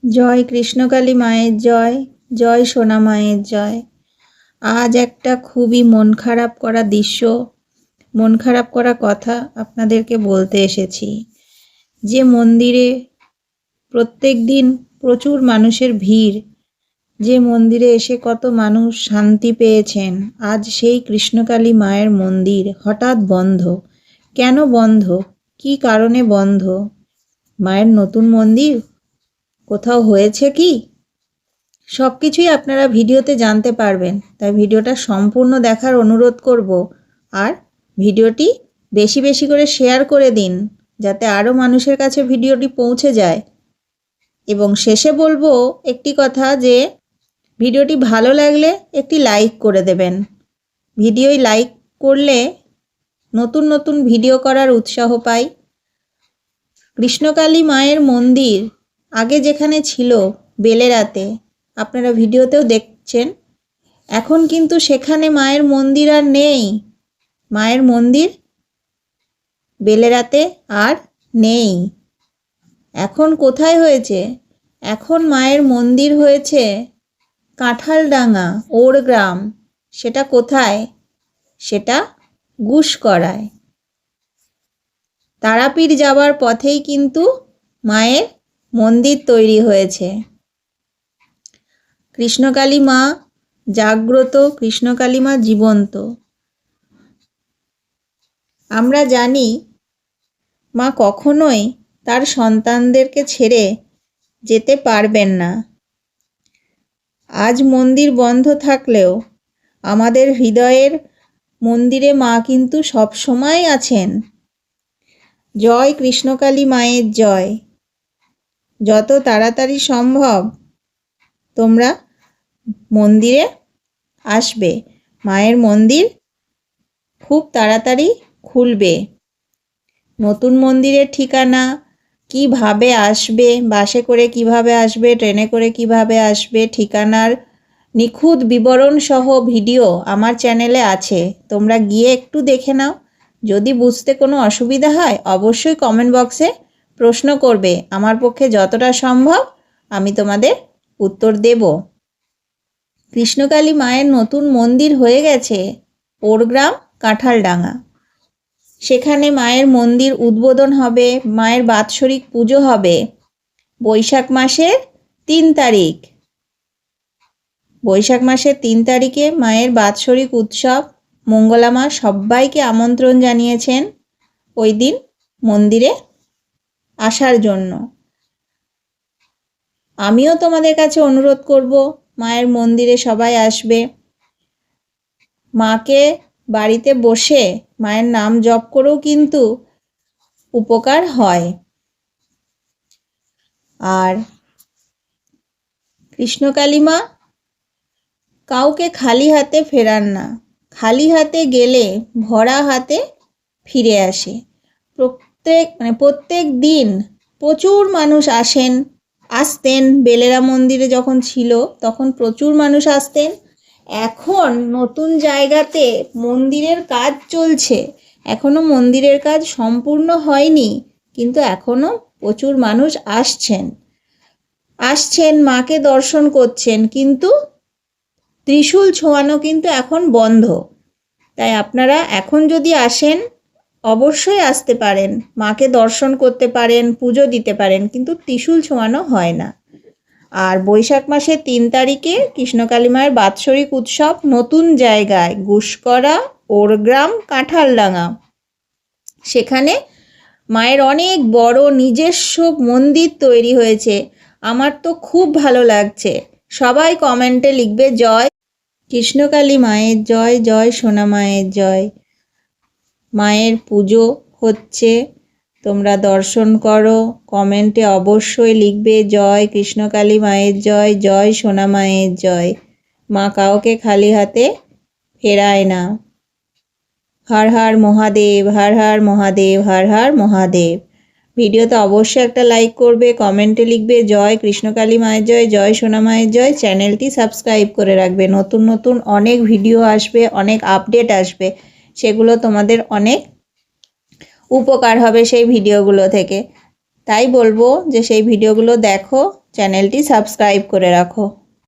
জয় কৃষ্ণকালী মায়ের জয়, জয় সোনা মায়ের জয়। আজ একটা খুবই মন খারাপ করা দৃশ্য, মন খারাপ করা কথা আপনাদেরকে বলতে এসেছি। যে মন্দিরে প্রত্যেক দিন প্রচুর মানুষের ভিড়, যে মন্দিরে এসে কত মানুষ শান্তি পেয়েছেন, আজ সেই কৃষ্ণকালী মায়ের মন্দির হঠাৎ বন্ধ। কেন বন্ধ? কি কারণে বন্ধ? মায়ের নতুন মন্দির কোথাও হয়েছে কি? সব কিছুই আপনারা ভিডিওতে জানতে পারবেন, তাই ভিডিওটা সম্পূর্ণ দেখার অনুরোধ করব। আর ভিডিওটি বেশি বেশি করে শেয়ার করে দিন, যাতে আরও মানুষের কাছে ভিডিওটি পৌঁছে যায়। এবং শেষে বলবো একটি কথা, যে ভিডিওটি ভালো লাগলে একটি লাইক করে দেবেন। ভিডিওই লাইক করলে নতুন নতুন ভিডিও করার উৎসাহ পাই। কৃষ্ণকালী মায়ের মন্দির আগে যেখানে ছিল বেলেরাতে, আপনারা ভিডিওতেও দেখছেন, এখন কিন্তু সেখানে মায়ের মন্দির আর নেই। মায়ের মন্দির বেলেরাতে আর নেই। এখন কোথায় হয়েছে? এখন মায়ের মন্দির হয়েছে কাঁঠালডাঙ্গা, ওরগ্রাম। সেটা কোথায়? সেটা গুসকরায়। তারাপীঠ যাওয়ার পথেই কিন্তু মায়ের মন্দির তৈরি হয়েছে। কৃষ্ণকালী মা জাগ্রত, কৃষ্ণকালী মা জীবন্ত। আমরা জানি মা কখনোই তার সন্তানদেরকে ছেড়ে যেতে পারবেন না। আজ মন্দির বন্ধ থাকলেও আমাদের হৃদয়ের মন্দিরে মা কিন্তু সব সময় আছেন। জয় কৃষ্ণকালী মায়ের জয়। যত তাড়াতাড়ি সম্ভব তোমরা মন্দিরে আসবে। মায়ের মন্দির খুব তাড়াতাড়ি খুলবে। নতুন মন্দিরের ঠিকানা, কিভাবে আসবে, বাসে করে কিভাবে আসবে, ট্রেনে করে কিভাবে আসবে, ঠিকানার নিখুঁত বিবরণ সহ ভিডিও আমার চ্যানেলে আছে। তোমরা গিয়ে একটু দেখে নাও। যদি বুঝতে কোনো অসুবিধা হয় অবশ্যই কমেন্ট বক্সে প্রশ্ন করবে। আমার পক্ষে যতটা সম্ভব আমি তোমাদের উত্তর দেব। কৃষ্ণকালী মায়ের নতুন মন্দির হয়ে গেছে ওরগ্রাম, কাঁঠালডাঙ্গা। সেখানে মায়ের মন্দির উদ্বোধন হবে, মায়ের বাৎসরিক পুজো হবে বৈশাখ মাসের 3 তারিখ। বৈশাখ মাসের 3 তারিখে মায়ের বাৎসরিক উৎসব। মঙ্গলা মা সবাইকে আমন্ত্রণ জানিয়েছেন ওই দিন মন্দিরে আসার জন্য। আমিও তোমাদের কাছে অনুরোধ করব, মায়ের মন্দিরে সবাই আসবে। মাকে বাড়িতে বসে মায়ের নাম জপ করেও কিন্তু উপকার হয়। আর কৃষ্ণকালী মা কাউকে খালি হাতে ফেরান না। খালি হাতে গেলে ভরা হাতে ফিরে আসে। প্রত্যেক দিন প্রচুর মানুষ আসতেন। বেলেরা মন্দিরে যখন ছিল তখন প্রচুর মানুষ আসতেন। এখন নতুন জায়গাতে মন্দিরের কাজ চলছে, এখনো মন্দিরের কাজ সম্পূর্ণ হয়নি, কিন্তু এখনো প্রচুর মানুষ আসছেন মাকে দর্শন করছেন, কিন্তু ত্রিশূল ছোঁয়ানো কিন্তু এখন বন্ধ। তাই আপনারা এখন যদি আসেন অবশ্যই আসতে পারেন, মাকে দর্শন করতে পারেন, পুজো দিতে পারেন, কিন্তু ত্রিশূল ছোঁয়ানো হয় না। আর বৈশাখ মাসের 3 তারিখে কৃষ্ণকালী মায়ের বাৎসরিক উৎসব নতুন জায়গায়, গুসকরা, ওরগ্রাম, কাঁঠালডাঙ্গা। সেখানে মায়ের অনেক বড় নিজস্ব মন্দির তৈরি হয়েছে। আমার তো খুব ভালো লাগছে। সবাই কমেন্টে লিখবে জয় কৃষ্ণকালী মায়ের জয়, জয় সোনা মায়ের জয়। মায়ের পুজো হচ্ছে, তোমরা দর্শন করো। কমেন্টে অবশ্যই লিখবে জয় কৃষ্ণকালী মায়ের জয়, জয় সোনা মায়ের জয়। মা কাউকে খালি হাতে ফেরায় না। হর হর মহাদেব, হর হর মহাদেব, হর হর মহাদেব। ভিডিওতে অবশ্যই একটা লাইক করবে, কমেন্টে লিখবে জয় কৃষ্ণকালী মায়ের জয়, জয় সোনা মায়ের জয়। চ্যানেলটি সাবস্ক্রাইব করে রাখবে। নতুন নতুন অনেক ভিডিও আসবে, অনেক আপডেট আসবে, সেগুলো তোমাদের অনেক উপকার হবে সেই ভিডিওগুলো থেকে। তাই বলবো যে সেই ভিডিওগুলো দেখো, চ্যানেলটি সাবস্ক্রাইব করে রাখো।